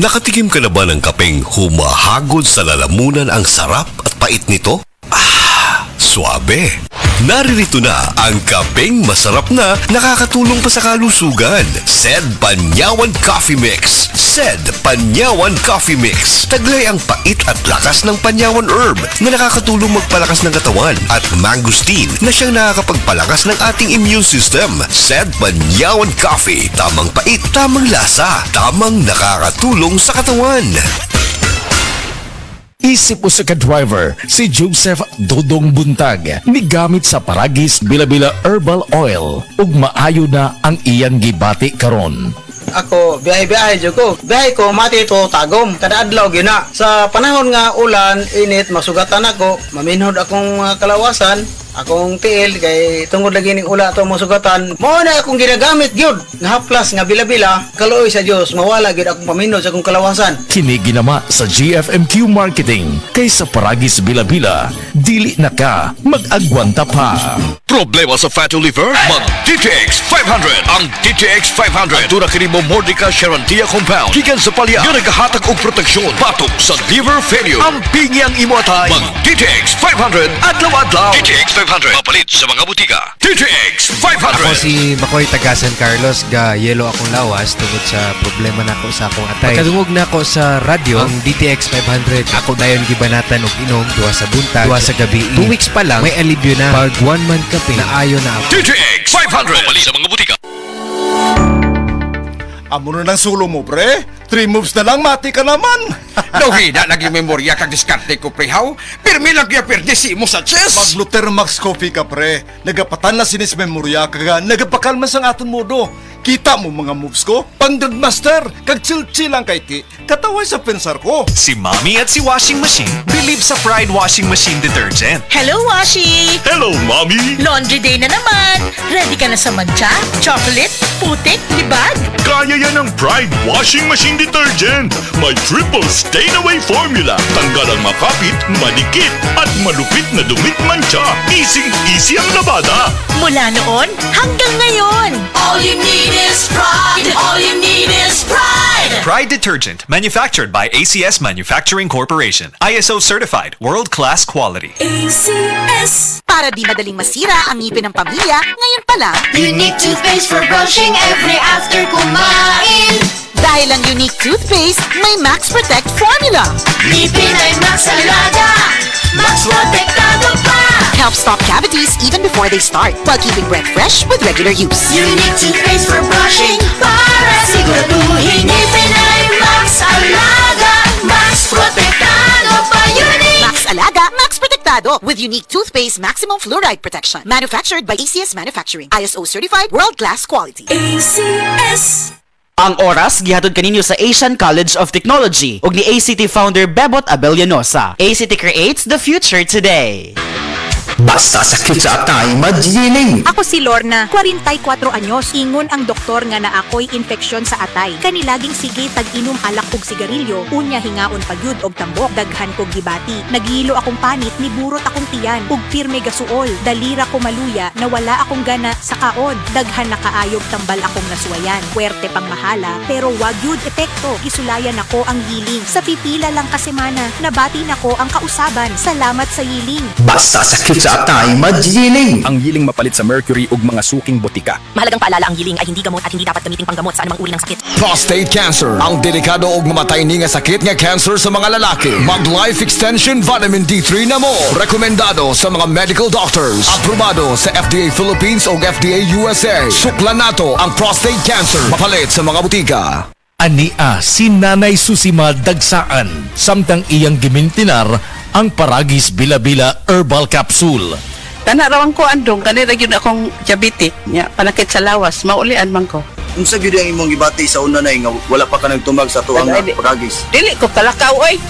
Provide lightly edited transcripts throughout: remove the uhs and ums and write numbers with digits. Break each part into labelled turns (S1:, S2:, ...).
S1: Nakatikim ka na ba ng kapeng humahagod sa lalamunan ang sarap at pait nito? Suabe! Naririto na ang kapeng masarap na nakakatulong pa sa kalusugan. SED Panyawan Coffee Mix. SED Panyawan Coffee Mix. Taglay ang pait at lakas ng panyawan herb na nakakatulong magpalakas ng katawan at mangosteen na siyang nakakapagpalakas ng ating immune system. SED Panyawan Coffee. Tamang pait, tamang lasa, tamang nakakatulong sa katawan.
S2: Isip usa ka driver si Joseph Dodong Buntag ni gamit sa Paragis Bila-Bila Herbal Oil ug maayo na ang iyang gibati karon.
S3: Ako, biyahe-biyahe dyan ko. Biyahe ko, mati ito, tagom. Kada adlaw, gina. Sa panahon nga ulan, init, masugatan ako. Maminhod akong kalawasan. Akong tiil, kay tungod lagi ning ula ito masugatan. Mao na akong ginagamit, gyud. Nga haplas, nga bila-bila. Kaluoy sa Dios, mawala gyud akong paminhod sa akong kalawasan.
S2: Kini ginama sa GFMQ Marketing kay sa Paragis Bila-Bila, dili na ka mag-agwanta pa.
S1: Problema sa fatty liver? Mag DTX 500. Ang DTX 500 dura kini mo Mordica Sharantia compound gikan sa palya nga nagahatag og proteksyon batok sa liver failure. Ang pingi ang imo atay. Mag DTX 500 adlaw-adlaw. DTX 500 mapalit sa mga butika. DTX 500.
S4: Ako si Makoy taga San Carlos, ga yelo akong lawas tungod sa problema nako sa akong atay. Pagkadungog na ako sa radyo ang DTX 500. Ako dayon gibanatan og inom duha sa buntag, duha sa gabi. 2 weeks pa lang may alibyo na. Pag 1 month kape na ayo na ako.
S1: DTX 500 mapalit sa mga butika.
S5: Amo na ng sulo mo, pre. 3 moves na lang, mati ka naman.
S6: Dohi na naging memorya kag diskarte ko, prehaw. Pirmi lang kaya perdisi mo sa chess.
S5: Mag-Luther Max Coffee ka, pre. Nagapatan na sinis memorya kaga nagapakalman sang aton modo. Kita mo mga moves ko? Pang-Master, kag chill-chill lang kay ti. Kataway sa pensar ko.
S7: Si Mommy at si Washing Machine believe sa Pride Washing Machine Detergent.
S8: Hello, Washi!
S7: Hello, Mommy!
S8: Laundry day na naman! Ready ka na sa mancha, chocolate, putik, libag?
S7: Kaya yan ang Pride Washing Machine Detergent. May triple stain-away formula. Tanggal ang makapit, manikit, at malupit na dumit mancha. Easy-easy ang labada.
S8: Mula noon hanggang ngayon.
S9: All you need is pride. All you need is pride.
S7: Pride Detergent, manufactured by ACS Manufacturing Corporation. ISO certified, world-class quality.
S9: ACS.
S8: Para di madaling masira ang ngipin ng pamilya, ngayon pa lang.
S9: Unique toothpaste for brushing every after kumain.
S8: Dahil ang unique toothpaste, may Max Protect formula.
S9: Ngipin ay Max Alaga. Max Protektado pa.
S8: Help stop cavities even before they start, while keeping breath fresh with regular use.
S9: Unique toothpaste for brushing para siguraduhin ngipin ay Max Alaga. Max Protektado pa. Unique.
S8: Max Alaga, Max Protektado with unique toothpaste maximum fluoride protection. Manufactured by ACS Manufacturing. ISO certified, world-class quality.
S9: ACS.
S10: Ang oras gihatod kaninyo sa Asian College of Technology ug ni ACT founder Bebot Abellanosa. ACT creates the future today.
S11: Basta sakit sa atay, magiling.
S12: Ako si Lorna, 44 anyos. Ingon ang doktor nga na ako'y infeksyon sa atay. Kanilaging sige tag-inom alak og sigarilyo, unya hingaon pagyud og tambok, daghan kog gibati. Nagilo akong panit, niburot akong tiyan, ug pirme gasuol. Dalira ko maluya, nawala akong gana sa kaon. Daghan na kaayog tambal akong nasuwayan. Puwerte pang mahala, pero wag yud epekto. Isulayan ako ang yiling. Sa pipila lang ka semana, nabati nako ang kausaban. Salamat sa yiling.
S11: Basta sakit sa atay, magiling.
S13: Ang yiling mapalit sa mercury ug mga suking botika.
S14: Mahalagang paalala, ang yiling ay hindi gamot at hindi dapat gamitin panggamot sa anumang uri ng sakit.
S6: Prostate cancer, ang delikado og mamatay ni nga sakit nga cancer sa mga lalaki. Mag Life Extension Vitamin D3 na mo. Rekomendado sa mga medical doctors. Aprobado sa FDA Philippines ug FDA USA. Suklan nato ang prostate cancer. Mapalit sa mga butika.
S2: Ania si Nanay Susima Dagsaan, samtang iyang gimintinar ang Paragis Bila-Bila Herbal Capsule.
S15: Tanarawan ko andong, kanira yun akong diabetic, nya panakit sa lawas, maulian man ko.
S16: Unsa gyud ang imong gibati sa una nay nga wala pa ka nagtumag sa tuang Paragis?
S15: Dili ko kalakaw oy.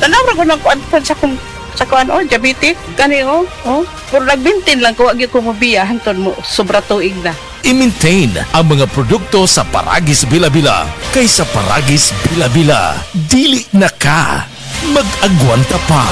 S15: Tanawra ko nang kuan sa kuan diabetic, kani puro nagbintin lang ko agi ko mobiya hanton mo sobra tuig na.
S2: I-maintain ang mga produkto sa Paragis Bila-Bila kay sa Paragis Bila-Bila, dili na ka mag-agwanta pa.